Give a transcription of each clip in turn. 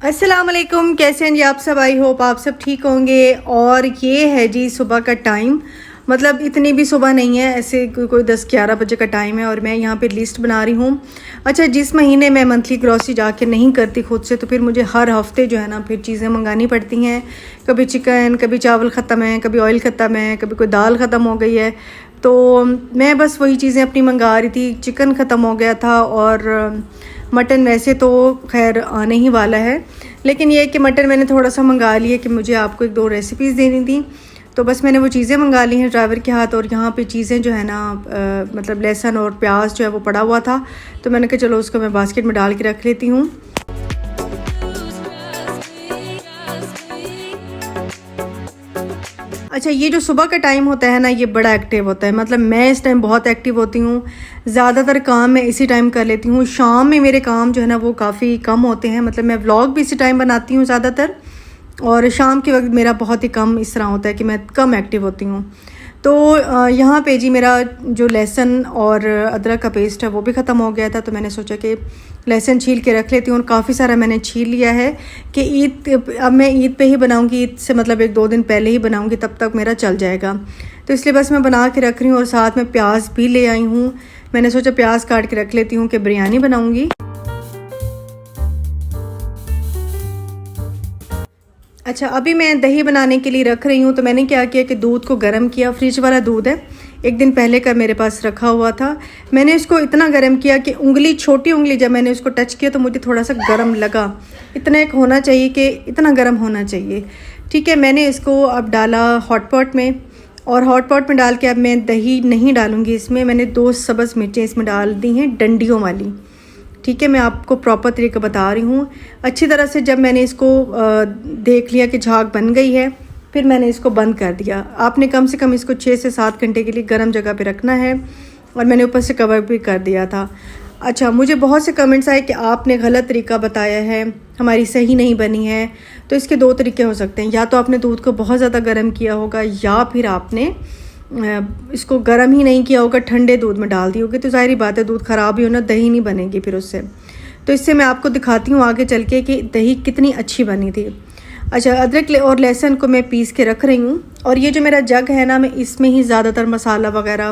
अस्सलाम वालेकुम, कैसे हैं जी आप सब। आई होप आप सब ठीक होंगे। और ये है जी सुबह का टाइम, मतलब इतनी भी सुबह नहीं है, ऐसे कोई 10-11 बजे का टाइम है और मैं यहाँ पे लिस्ट बना रही हूँ। अच्छा, जिस महीने मैं मंथली ग्रॉसरी जाके नहीं करती खुद से, तो फिर मुझे हर हफ्ते जो है ना फिर चीज़ें मंगानी पड़ती हैं। कभी चिकन, कभी चावल ख़त्म है, कभी ऑयल ख़त्म है, कभी कोई दाल ख़त्म हो गई है। तो मैं बस वही चीज़ें अपनी मंगा रही थी। चिकन ख़त्म हो गया था और मटन वैसे तो खैर आने ही वाला है, लेकिन ये कि मटन मैंने थोड़ा सा मंगा लिया कि मुझे आपको 1-2 रेसिपीज़ देनी थी, तो बस मैंने वो चीज़ें मंगा ली हैं ड्राइवर के हाथ। और यहाँ पे चीज़ें जो है ना मतलब लहसुन और प्याज जो है वो पड़ा हुआ था, तो मैंने कहा चलो उसको मैं बास्केट में डाल के रख लेती हूँ। अच्छा, ये जो सुबह का टाइम होता है ना, ये बड़ा एक्टिव होता है। मतलब मैं इस टाइम बहुत एक्टिव होती हूँ, ज़्यादातर काम मैं इसी टाइम कर लेती हूँ। शाम में मेरे काम जो है ना वो काफ़ी कम होते हैं, मतलब मैं व्लॉग भी इसी टाइम बनाती हूँ ज़्यादातर, और शाम के वक्त मेरा बहुत ही कम इस तरह होता है कि मैं कम एक्टिव होती हूँ। तो यहाँ पे जी मेरा जो लहसुन और अदरक का पेस्ट है वो भी ख़त्म हो गया था, तो मैंने सोचा कि लहसुन छील के रख लेती हूँ। और काफ़ी सारा मैंने छील लिया है कि अब मैं ईद पे ही बनाऊँगी, ईद से मतलब 1-2 दिन पहले ही बनाऊँगी, तब तक मेरा चल जाएगा। तो इसलिए बस मैं बना के रख रही हूँ और साथ में प्याज भी ले आई हूँ। मैंने सोचा प्याज काट के रख लेती हूँ कि बिरयानी बनाऊँगी। अच्छा, अभी मैं दही बनाने के लिए रख रही हूँ। तो मैंने क्या किया कि दूध को गर्म किया, फ्रिज वाला दूध है, एक दिन पहले का मेरे पास रखा हुआ था। मैंने इसको इतना गर्म किया कि उंगली, छोटी उंगली, जब मैंने उसको टच किया तो मुझे थोड़ा सा गर्म लगा। इतना एक होना चाहिए कि इतना गर्म होना चाहिए। ठीक है, मैंने इसको अब डाला हॉट पॉट में, और हॉट पॉट में डाल के अब मैं दही नहीं डालूँगी इसमें। मैंने 2 सब्ज़ मिर्चें इसमें डाल दी हैं, डंडियों वाली। ठीक है, मैं आपको प्रॉपर तरीका बता रही हूँ। अच्छी तरह से जब मैंने इसको देख लिया कि झाग बन गई है, फिर मैंने इसको बंद कर दिया। आपने कम से कम इसको 6 से 7 घंटे के लिए गर्म जगह पे रखना है, और मैंने ऊपर से कवर भी कर दिया था। अच्छा, मुझे बहुत से कमेंट्स आए कि आपने गलत तरीका बताया है, हमारी सही नहीं बनी है। तो इसके 2 तरीके हो सकते हैं, या तो आपने दूध को बहुत ज़्यादा गर्म किया होगा, या फिर आपने इसको गर्म ही नहीं किया होगा, ठंडे दूध में डाल दी होगी। तो ज़ाहिर बात है दूध ख़राब ही होना, दही नहीं बनेगी फिर उससे। तो इससे मैं आपको दिखाती हूँ आगे चल के कि दही कितनी अच्छी बनी थी। अच्छा, अदरक और लहसुन को मैं पीस के रख रही हूँ, और ये जो मेरा जग है ना, मैं इसमें ही ज़्यादातर मसाला वगैरह,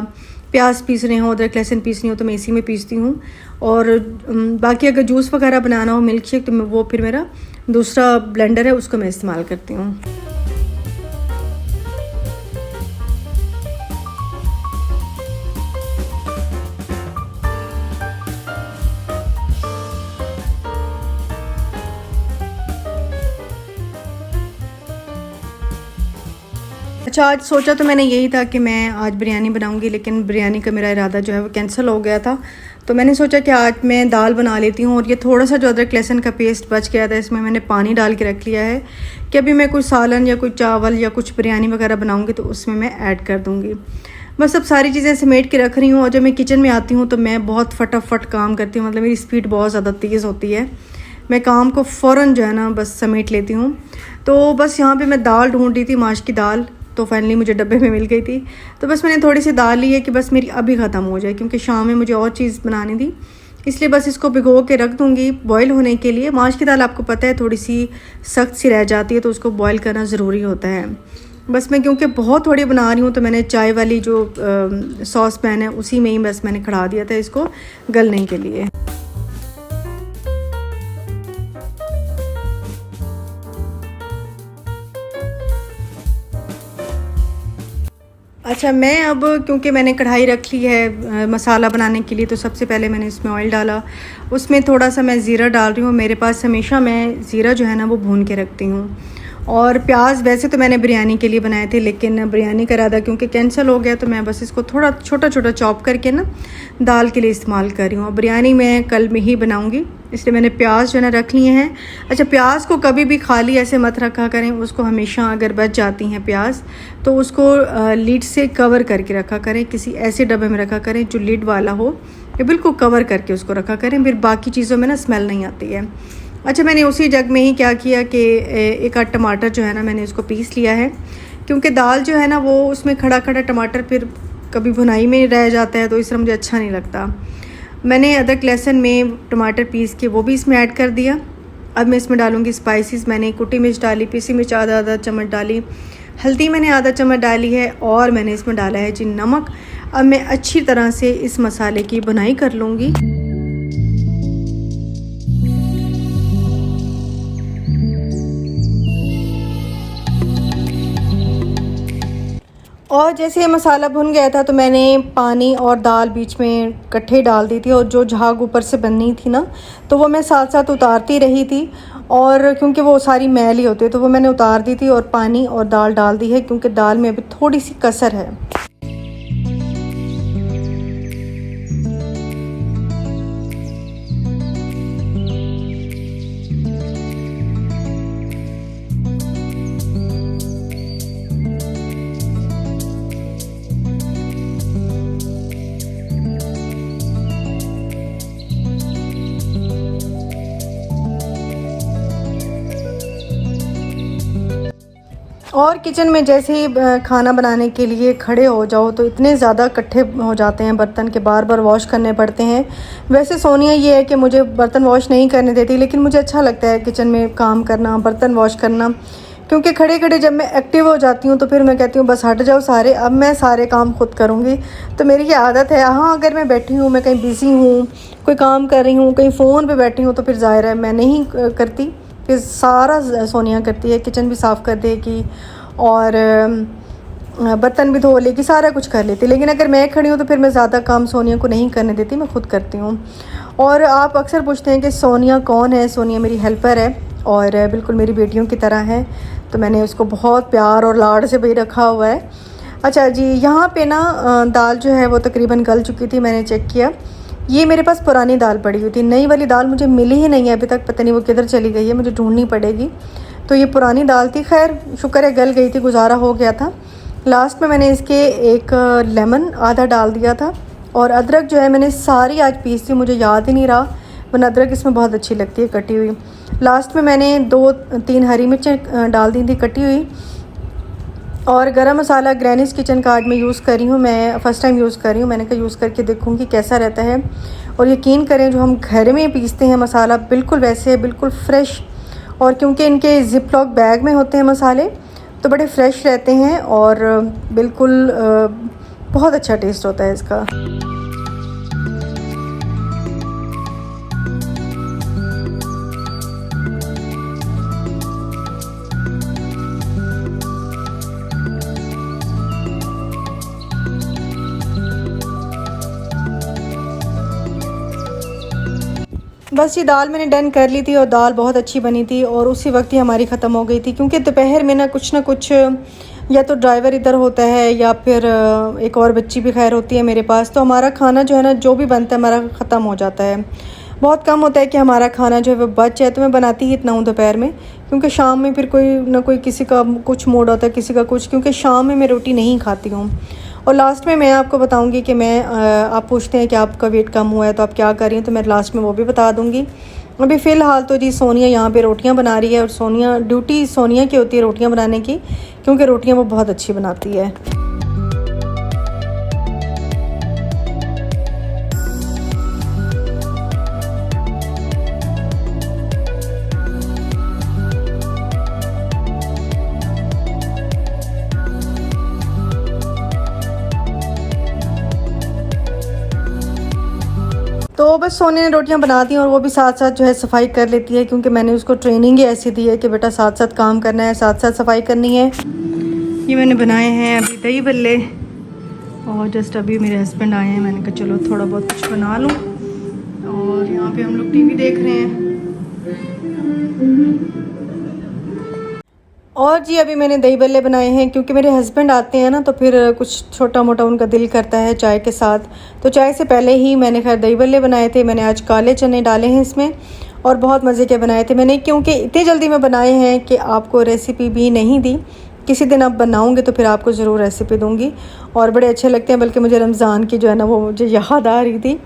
प्याज पीसने हो, अदरक लहसुन पीसनी हो तो मैं इसी में पीसती हूँ। और बाकी अगर जूस वगैरह बनाना हो, मिल्क शेक, तो मैं वो फिर मेरा दूसरा ब्लेंडर है उसको मैं इस्तेमाल करती हूँ। अच्छा, आज सोचा तो मैंने यही था कि मैं आज बिरयानी बनाऊंगी, लेकिन बिरयानी का मेरा इरादा जो है वो कैंसिल हो गया था। तो मैंने सोचा कि आज मैं दाल बना लेती हूँ। और ये थोड़ा सा जो अदरक लहसुन का पेस्ट बच गया था, इसमें मैंने पानी डाल के रख लिया है कि अभी मैं कुछ सालन या कुछ चावल या कुछ बिरयानी वगैरह बनाऊँगी तो उसमें मैं ऐड कर दूँगी। बस अब सारी चीज़ें समेट के रख रही हूँ। और जब मैं किचन में आती हूँ तो मैं बहुत फटाफट काम करती हूँ, मतलब मेरी स्पीड बहुत ज़्यादा तेज़ होती है। मैं काम को फ़ौरन जो है ना बस समेट लेती हूँ। तो बस यहाँ पे मैं दाल ढूंढ रही थी, माश की दाल, तो फाइनली मुझे डब्बे में मिल गई थी। तो बस मैंने थोड़ी सी दाल ली है कि बस मेरी अभी ख़त्म हो जाए, क्योंकि शाम में मुझे और चीज़ बनानी थी, इसलिए बस इसको भिगो के रख दूँगी बॉईल होने के लिए। माश की दाल आपको पता है थोड़ी सी सख्त सी रह जाती है, तो उसको बॉईल करना ज़रूरी होता है। बस मैं क्योंकि बहुत थोड़ी बना रही हूँ, तो मैंने चाय वाली जो सॉस पैन है उसी में ही बस मैंने खड़ा दिया था इसको गलने के लिए। अच्छा, मैं अब क्योंकि मैंने कढ़ाई रख ली है मसाला बनाने के लिए, तो सबसे पहले मैंने इसमें ऑयल डाला। उसमें थोड़ा सा मैं ज़ीरा डाल रही हूँ। मेरे पास हमेशा मैं ज़ीरा जो है ना वो भून के रखती हूँ। और प्याज वैसे तो मैंने बिरयानी के लिए बनाए थे, लेकिन बिरयानी का इरादा क्योंकि कैंसिल हो गया, तो मैं बस इसको थोड़ा छोटा छोटा चॉप करके ना दाल के लिए इस्तेमाल कर रही हूँ। और बिरयानी मैं कल में ही बनाऊँगी, इसलिए मैंने प्याज जो है ना रख लिए हैं। अच्छा, प्याज को कभी भी खाली ऐसे मत रखा करें, उसको हमेशा अगर बच जाती हैं प्याज तो उसको लीड से कवर करके रखा करें, किसी ऐसे डब्बे में रखा करें जो लीड वाला हो, या बिल्कुल कवर करके उसको रखा करें, फिर बाकी चीज़ों में ना स्मेल नहीं आती है। अच्छा, मैंने उसी जग में ही क्या किया कि एक आध टमाटर जो है ना मैंने उसको पीस लिया है, क्योंकि दाल जो है ना वो उसमें खड़ा खड़ा टमाटर फिर कभी भुनाई में रह जाता है, तो इस तरह मुझे अच्छा नहीं लगता। मैंने अदरक लहसुन में टमाटर पीस के वो भी इसमें ऐड कर दिया। अब मैं इसमें डालूँगी स्पाइसेस। मैंने कुटी मिर्च डाली, पीसी मिर्च आधा चम्मच डाली, हल्दी मैंने आधा चम्मच डाली है और मैंने इसमें डाला है जी नमक। अब मैं अच्छी तरह से इस मसाले की बुनाई कर लूँगी। और जैसे ये मसाला भुन गया था तो मैंने पानी और दाल बीच में इकट्ठे डाल दी थी, और जो झाग ऊपर से बननी थी ना तो वो मैं साथ साथ उतारती रही थी, और क्योंकि वो सारी मैल ही होती है तो वो मैंने उतार दी थी और पानी और दाल डाल दी है, क्योंकि दाल में अभी थोड़ी सी कसर है। और किचन में जैसे ही खाना बनाने के लिए खड़े हो जाओ तो इतने ज़्यादा इकट्ठे हो जाते हैं बर्तन के, बार बार वॉश करने पड़ते हैं। वैसे सोनिया ये है कि मुझे बर्तन वॉश नहीं करने देती, लेकिन मुझे अच्छा लगता है किचन में काम करना, बर्तन वॉश करना, क्योंकि खड़े खड़े जब मैं एक्टिव हो जाती हूँ तो फिर मैं कहती हूँ बस हट जाओ सारे, अब मैं सारे काम खुद करूँगी। तो मेरी ये आदत है। हाँ, अगर मैं बैठी हूँ, मैं कहीं बिज़ी हूँ, कोई काम कर रही हूँ, कहीं फ़ोन पे बैठी हूँ, तो फिर ज़ाहिर है मैं नहीं करती, फिर सारा सोनिया करती है। किचन भी साफ़ कर देगी और बर्तन भी धो लेगी, सारा कुछ कर लेती। लेकिन अगर मैं खड़ी हूँ तो फिर मैं ज़्यादा काम सोनिया को नहीं करने देती, मैं खुद करती हूँ। और आप अक्सर पूछते हैं कि सोनिया कौन है। सोनिया मेरी हेल्पर है और बिल्कुल मेरी बेटियों की तरह है, तो मैंने उसको बहुत प्यार और लाड़ से भी रखा हुआ है। अच्छा जी, यहाँ पे ना दाल जो है वो तकरीबन गल चुकी थी, मैंने चेक किया। ये मेरे पास पुरानी दाल पड़ी हुई थी, नई वाली दाल मुझे मिली ही नहीं है अभी तक, पता नहीं वो किधर चली गई है, मुझे ढूंढनी पड़ेगी। तो ये पुरानी दाल थी, खैर शुक्र है गल गई थी, गुजारा हो गया था। लास्ट में मैंने इसके एक लेमन आधा डाल दिया था, और अदरक जो है मैंने सारी आज पीस दी, मुझे याद ही नहीं रहा, वरना अदरक इसमें बहुत अच्छी लगती है कटी हुई। लास्ट में मैंने 2-3 हरी मिर्चें डाल दी थी कटी हुई। और गरम मसाला ग्रैनीज़ किचन का आज मैं यूज़ कर रही हूँ, मैं फ़र्स्ट टाइम यूज़ कर रही हूँ, मैंने कहा यूज़ करके देखूँगी कैसा रहता है। और यकीन करें जो हम घर में पीसते हैं मसाला बिल्कुल वैसे है, बिल्कुल फ़्रेश। और क्योंकि इनके ज़िप लॉक बैग में होते हैं मसाले तो बड़े फ़्रेश रहते हैं और बिल्कुल बहुत अच्छा टेस्ट होता है इसका। बस ये दाल मैंने डन कर ली थी और दाल बहुत अच्छी बनी थी, और उसी वक्त ही हमारी ख़त्म हो गई थी, क्योंकि दोपहर में ना कुछ या तो ड्राइवर इधर होता है या फिर एक और बच्ची भी खैर होती है मेरे पास, तो हमारा खाना जो है ना जो भी बनता है हमारा ख़त्म हो जाता है। बहुत कम होता है कि हमारा खाना जो है वो बच जाए, तो मैं बनाती ही इतना हूँ दोपहर में, क्योंकि शाम में फिर कोई ना कोई किसी का कुछ मूड होता है, किसी का कुछ, क्योंकि शाम में मैं रोटी नहीं खाती हूँ। और लास्ट में मैं आपको बताऊंगी कि मैं आप पूछते हैं कि आपका वेट कम हुआ है तो आप क्या कर रही हैं, तो मैं लास्ट में वो भी बता दूंगी। अभी फ़िलहाल तो जी सोनिया यहाँ पे रोटियाँ बना रही है, और सोनिया ड्यूटी सोनिया की होती है रोटियाँ बनाने की, क्योंकि रोटियाँ वो बहुत अच्छी बनाती है। तो बस सोने ने रोटियां बना दी, और वो भी साथ साथ जो है सफाई कर लेती है, क्योंकि मैंने उसको ट्रेनिंग ही ऐसी दी है कि बेटा साथ साथ काम करना है, साथ साथ सफाई करनी है। ये मैंने बनाए हैं अभी दही बल्ले, और जस्ट अभी मेरे हस्बैंड आए हैं, मैंने कहा चलो थोड़ा बहुत कुछ बना लूँ। और यहाँ पे हम लोग टीवी देख रहे हैं। और जी अभी मैंने दही बल्ले बनाए हैं, क्योंकि मेरे हस्बैंड आते हैं ना तो फिर कुछ छोटा मोटा उनका दिल करता है चाय के साथ, तो चाय से पहले ही मैंने खैर दही बल्ले बनाए थे। मैंने आज काले चने डाले हैं इसमें, और बहुत मज़े के बनाए थे मैंने, क्योंकि इतनी जल्दी में बनाए हैं कि आपको रेसिपी भी नहीं दी। किसी दिन आप बनाऊँगे तो फिर आपको ज़रूर रेसिपी दूँगी, और बड़े अच्छे लगते हैं, बल्कि मुझे रमज़ान की जो है ना वो मुझे याद आ रही थी।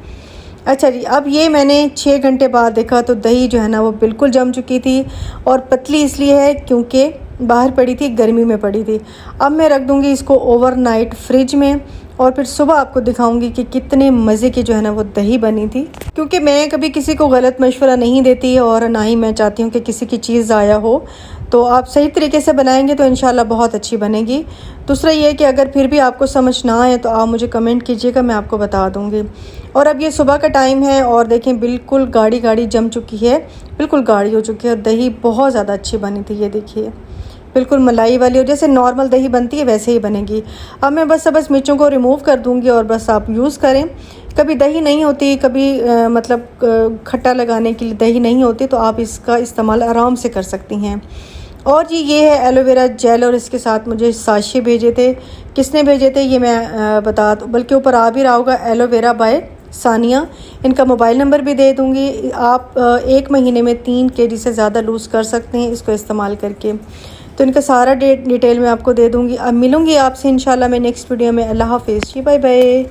अच्छा जी, अब ये मैंने 6 घंटे बाद देखा तो दही जो है ना वो बिल्कुल जम चुकी थी, और पतली इसलिए है क्योंकि बाहर पड़ी थी, गर्मी में पड़ी थी। अब मैं रख दूँगी इसको ओवरनाइट फ्रिज में, और फिर सुबह आपको दिखाऊंगी कि कितने मज़े की जो है ना वो दही बनी थी। क्योंकि मैं कभी किसी को गलत मशवरा नहीं देती और ना ही मैं चाहती हूँ कि किसी की चीज़ ज़ाया हो। तो आप सही तरीके से बनाएंगे तो इंशाल्लाह बहुत अच्छी बनेगी। दूसरा ये है कि अगर फिर भी आपको समझ ना आए तो आप मुझे कमेंट कीजिएगा, मैं आपको बता दूँगी। और अब ये सुबह का टाइम है और देखें बिल्कुल गाढ़ी गाढ़ी जम चुकी है, बिल्कुल गाढ़ी हो चुकी है और दही बहुत ज़्यादा अच्छी बनी थी। ये देखिए बिल्कुल मलाई वाली, और जैसे नॉर्मल दही बनती है वैसे ही बनेगी। अब मैं बस मिर्चों को रिमूव कर दूंगी और बस आप यूज़ करें। कभी दही नहीं होती, कभी मतलब खट्टा लगाने के लिए दही नहीं होती, तो आप इसका इस्तेमाल आराम से कर सकती हैं। और जी ये है एलोवेरा जेल, और इसके साथ मुझे साशे भेजे थे। किसने भेजे थे ये मैं बता दूँ, बल्कि ऊपर आ भी रहा होगा, एलोवेरा बाय सानिया। इनका मोबाइल नंबर भी दे दूँगी। आप 1 महीने में 3 kg से ज़्यादा लूज़ कर सकते हैं इसको इस्तेमाल करके। तो इनका सारा डिटेल मैं आपको दे दूँगी। अब मिलूँगी आपसे इंशाल्लाह मैं नेक्स्ट वीडियो में। अल्लाह हाफिज़ जी, बाय बाय।